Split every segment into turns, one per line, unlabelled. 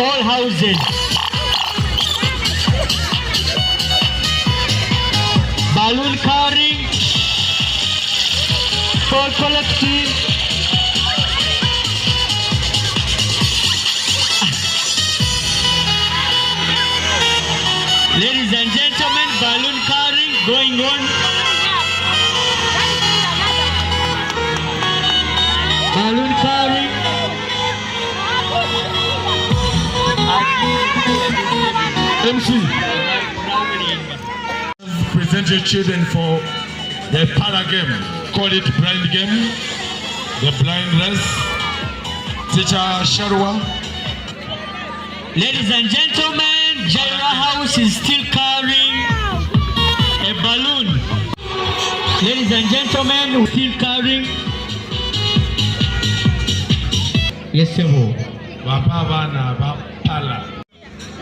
all houses. Balloon carrying, ball collecting. Ladies and gentlemen, balloon carrying going on. Balloon carrying.
MC, present your children for the para game. Call it blind game. The blind race. Teacher Sharwa.
Ladies and gentlemen, Jaira House is still carrying a balloon. Ladies and gentlemen, we're still carrying. Yes, sir.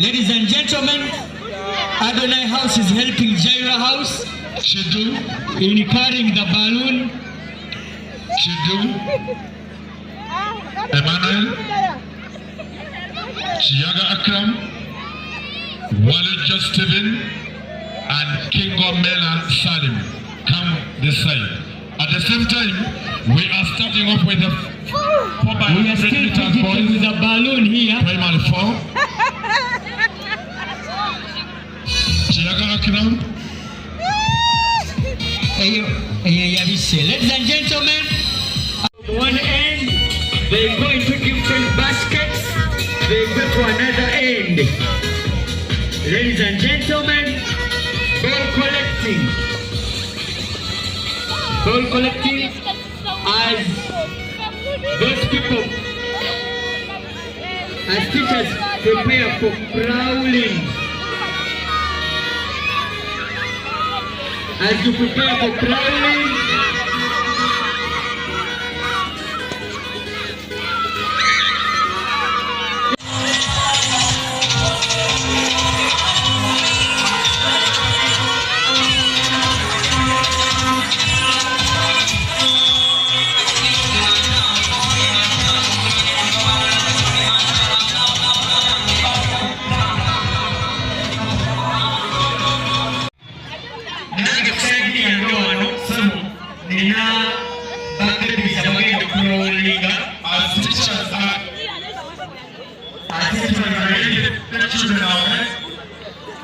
Ladies and gentlemen, Adonai House is helping Jaira House in carrying the balloon.
Emmanuel, Chiyaga Akram, Walid Steven, and Kingo Mela Salim. Come this side. At the same time, we are starting off with the 4x100
We are still
meters
with the balloon here.
Primary 4. Chiyaga Akram.
Ladies and gentlemen, one end, they go into different baskets, they go to another end. Ladies and gentlemen, ball collecting. Ball collecting as those people, as teachers prepare for prowling. As you prepare for prowling,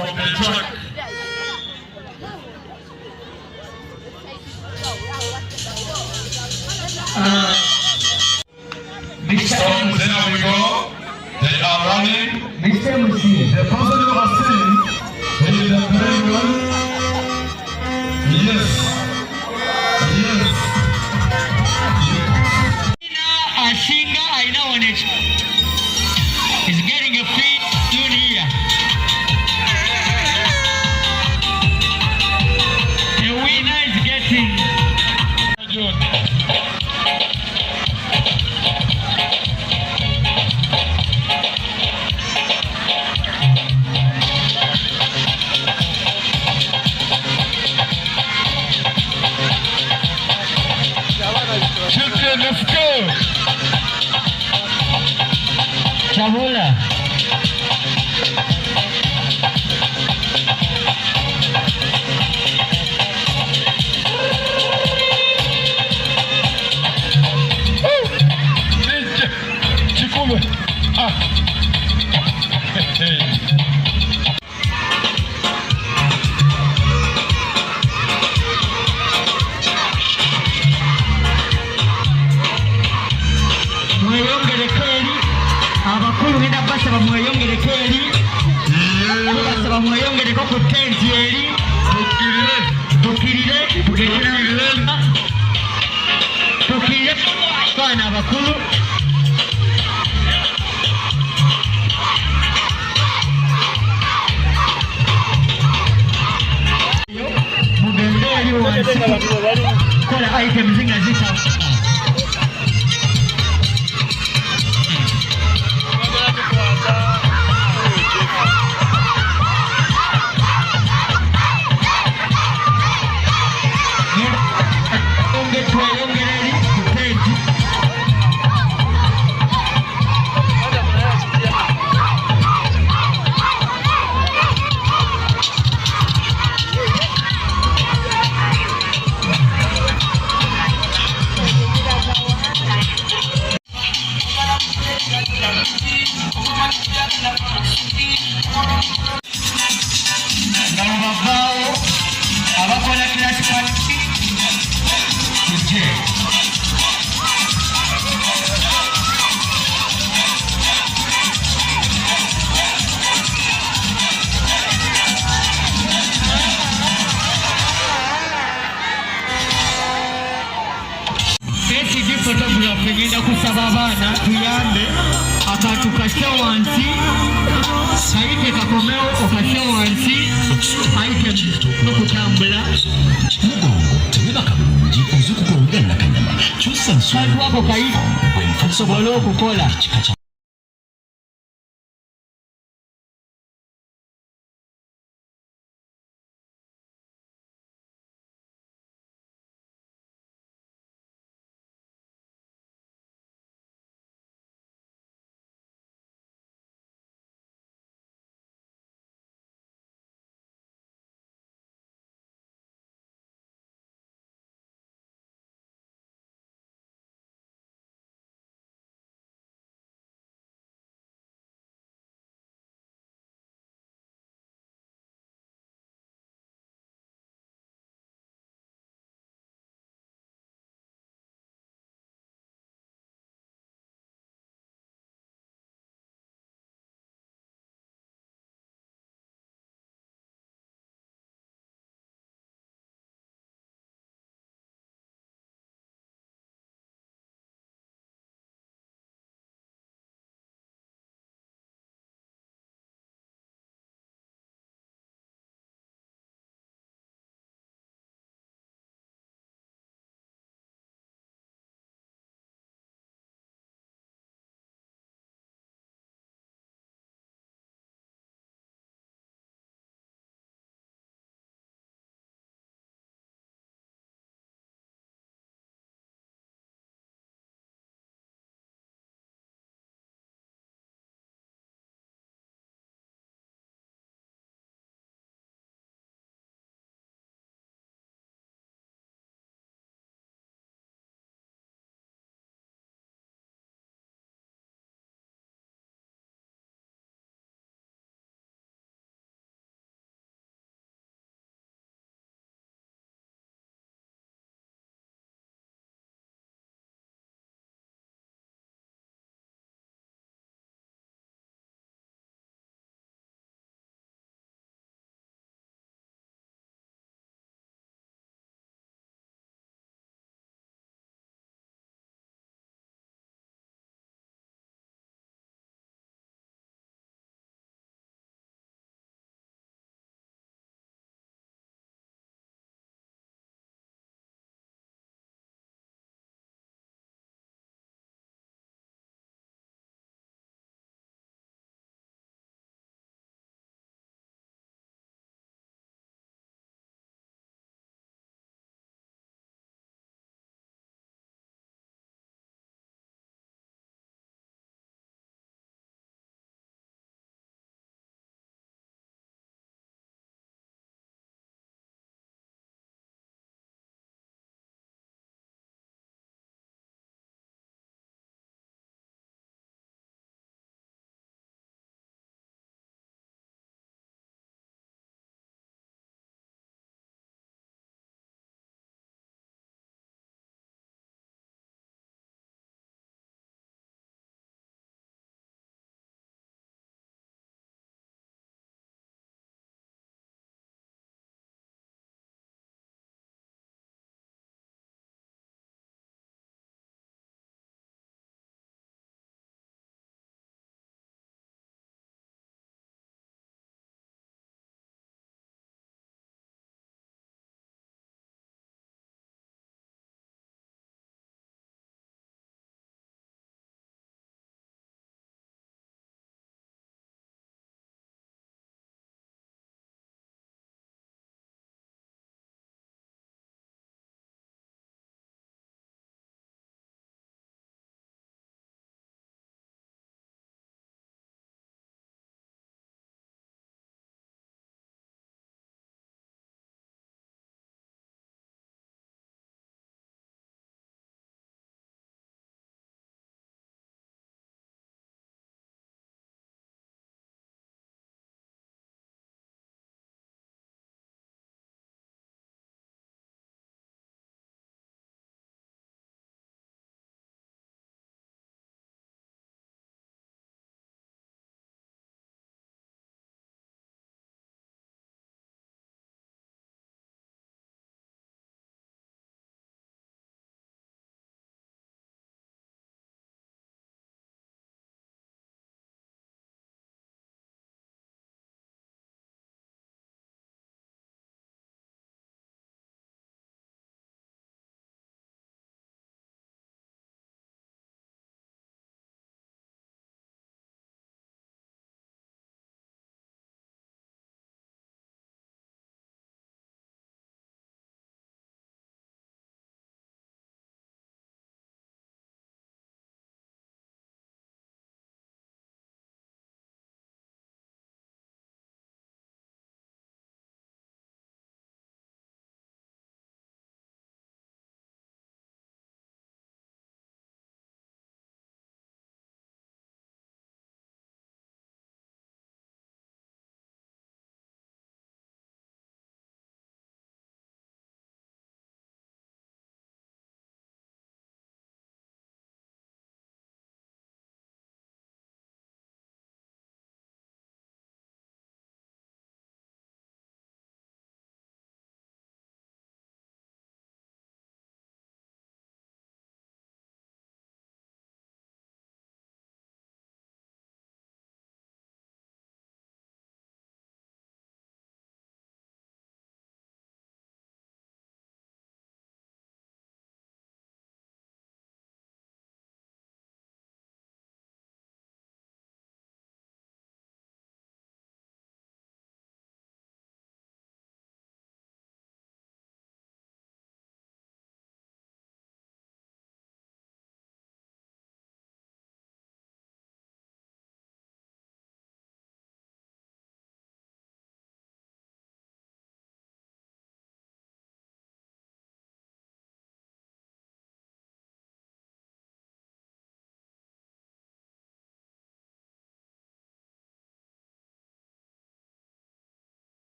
from the truck. So there we go. They are running. The person you are seeing is the playing one. Yes. Yes.
Ashinga, I know on it. He's getting a feed soon here. The winner is getting.
Children, let's go.
Chabula. photograph ngenda kusaba abaana tuyambe akantu kasya wansi kayite kakomeo okasya wansi ayite n'okutambula
mugongo tebibaka bulungi ozukukola oluganda kanyama kyusa nsonga
kantu ako kayite sobole okukola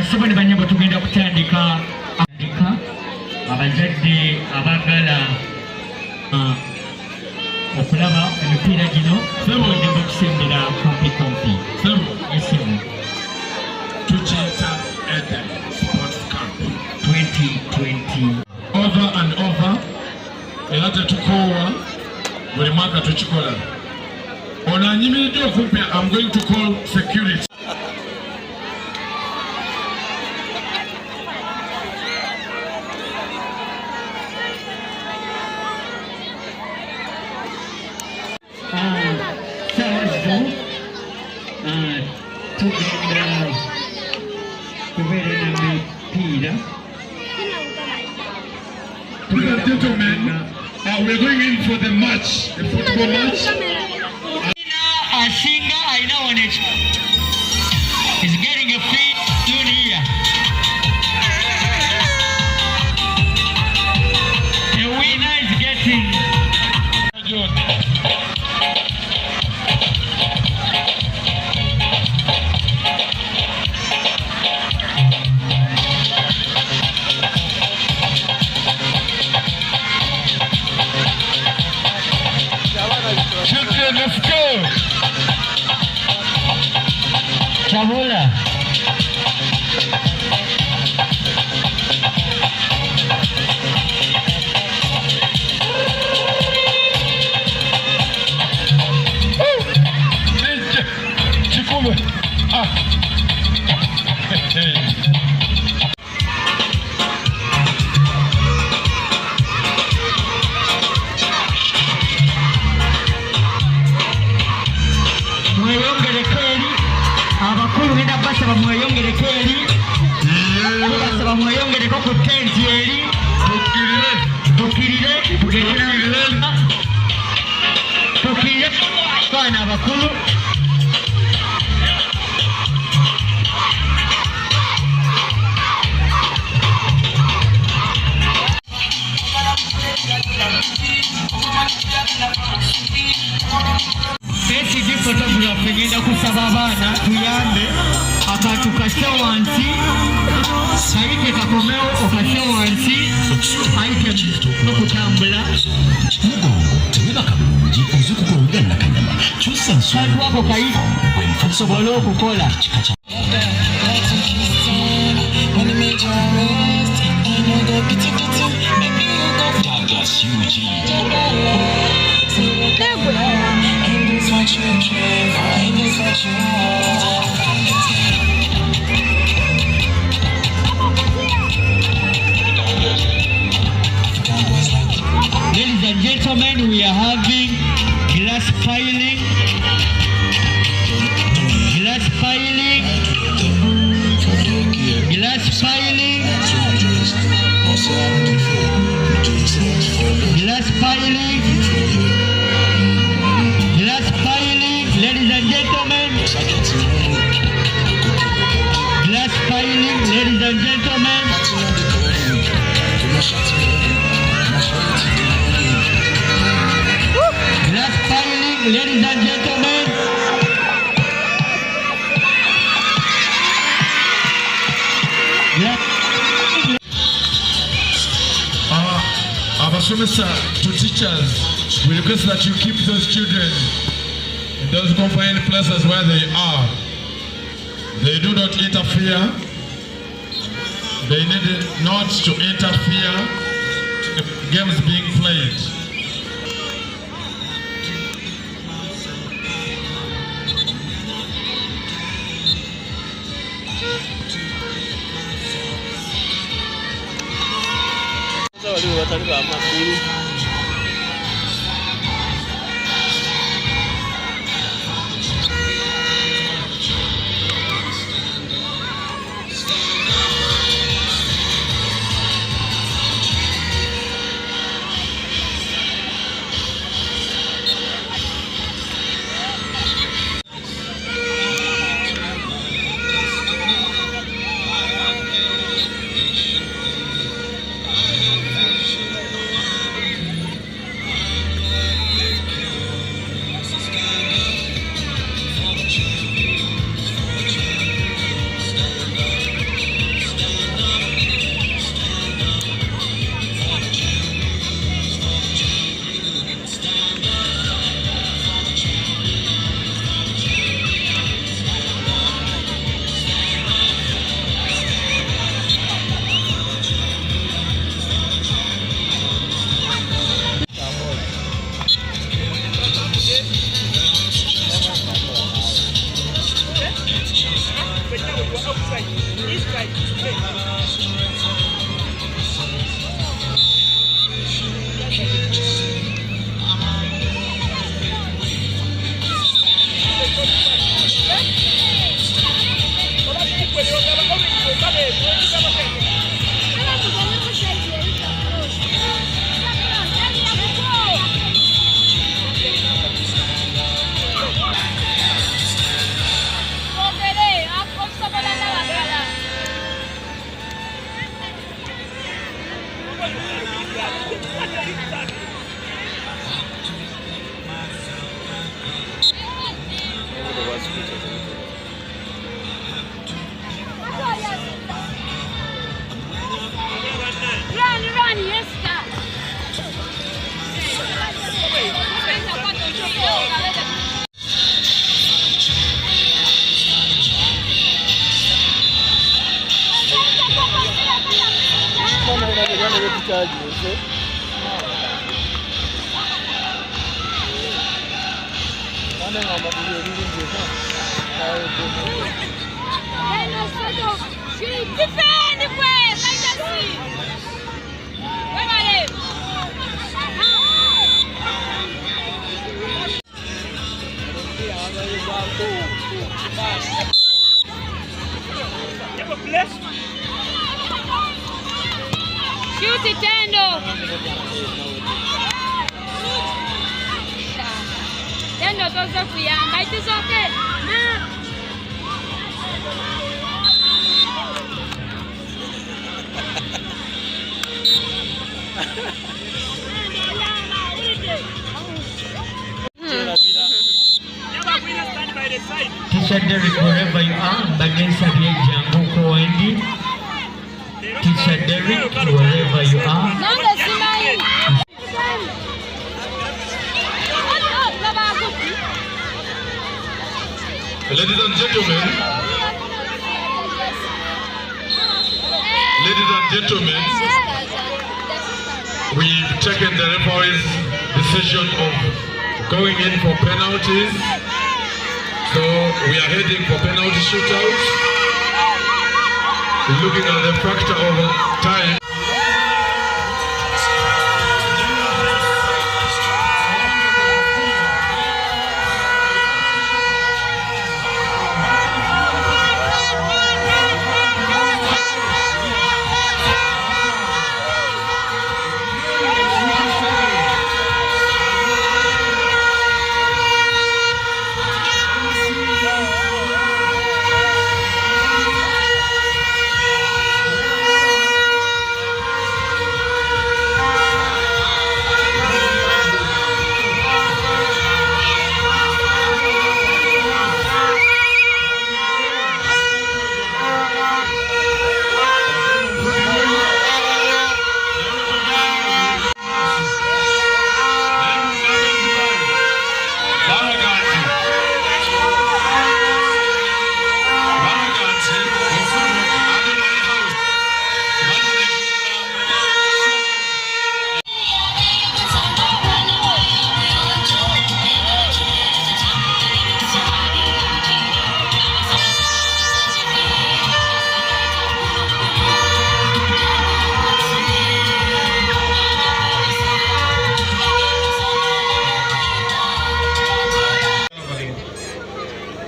Basebo ne banyabo tugenda kutandika abazadde abagala okulaba emipiira gino bagenda okusembera kumpi. Yesebo
tukiyita Eden Sports Camp
2020
over and over. Era tetukoowa buli mwaka tukikola. Ono anyimiridde okumpi. I'm going to call security.
tugenda kubeera na mipiira.
Ladies and gentlemen, we're going in for the match, the football match.
Asinga aina onecho is getting a free tune here. The winner is getting
Children, let's go!
Chabula.
Chikume.
Abakulu ngenda basaba mweyongereko eri. Basaba mweyongereko ku tenti eri. Tukirire abaana abakulu. Besidi photography ngenda kusaba abaana tuyambe akantu kase wansi ayite kakomeo okase wansi ayite okutambula
Mugongo tebebaka bulungi ozukuka oluganda kanyama kyusa nsonga
kantu ako kayiso osobola okukola. Ladies and gentlemen, we are having glass piling, glass piling, glass piling, glass piling, glass piling, ladies and gentlemen, glass piling, ladies and gentlemen. Glass piling, ladies and gentlemen.
Abasomesa to teachers, we request that you keep those children in those confined places where they are. They do not interfere. They need not to interfere to the games being played.
Shoot Tendo. Tendo toza kuyamba. It is okay.
Teacher Derek, wherever you are, Bagesa Jango Koendi. Teacher Derek, wherever you are.
Ladies and gentlemen, we've taken the referee's decision of going in for penalties. So we are heading for penalty shootouts. Looking at the factor of time.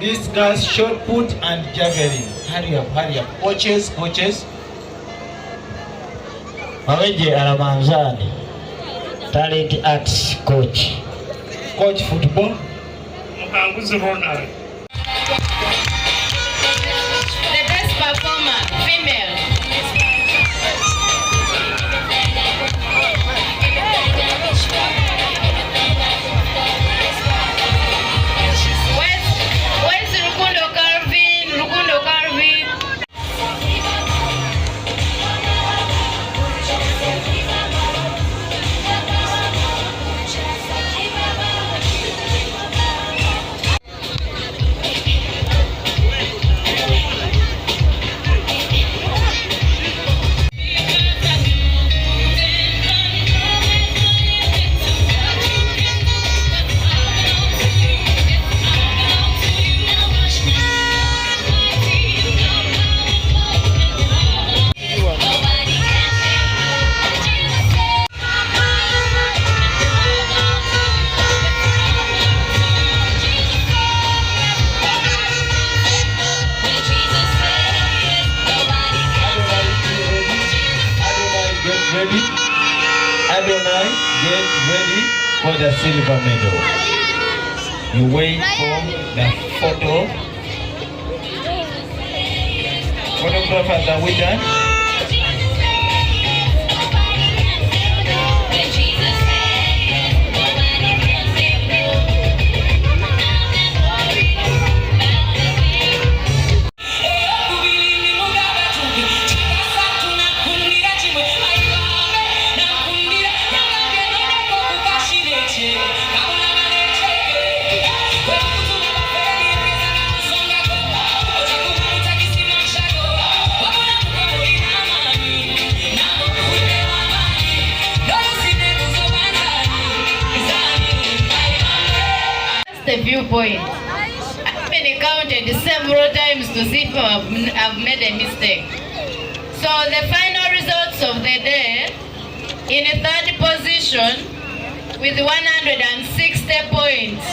Discuss shot put and javelin. Hurry up, hurry up. Coaches.
Maweje Alamanzani, Talent Arts coach.
Coach football.
The best performer, female. Where's Rukundo Calvin?
Adonai, get ready for the silver medal. You wait for the photo. Photographers, are we done?
viewpoint. I've been counted several times to see if I've made a mistake. So the final results of the day, in third position with 160 points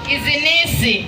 is Nisi.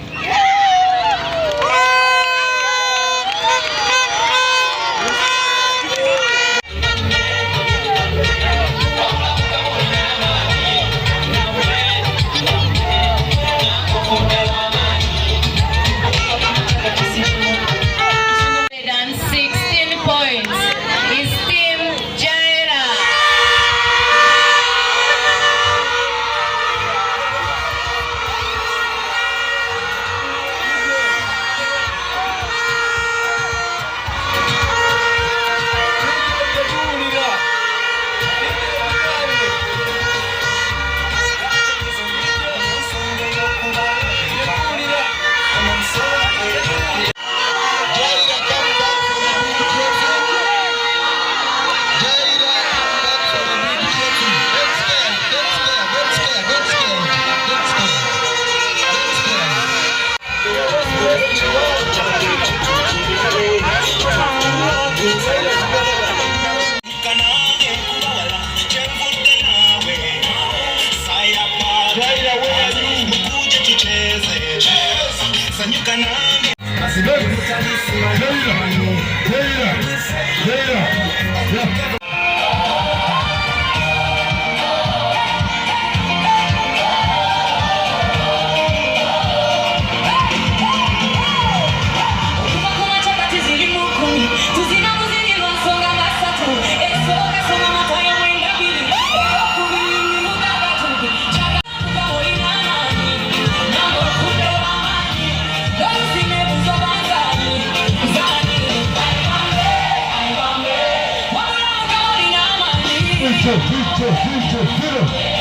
Future.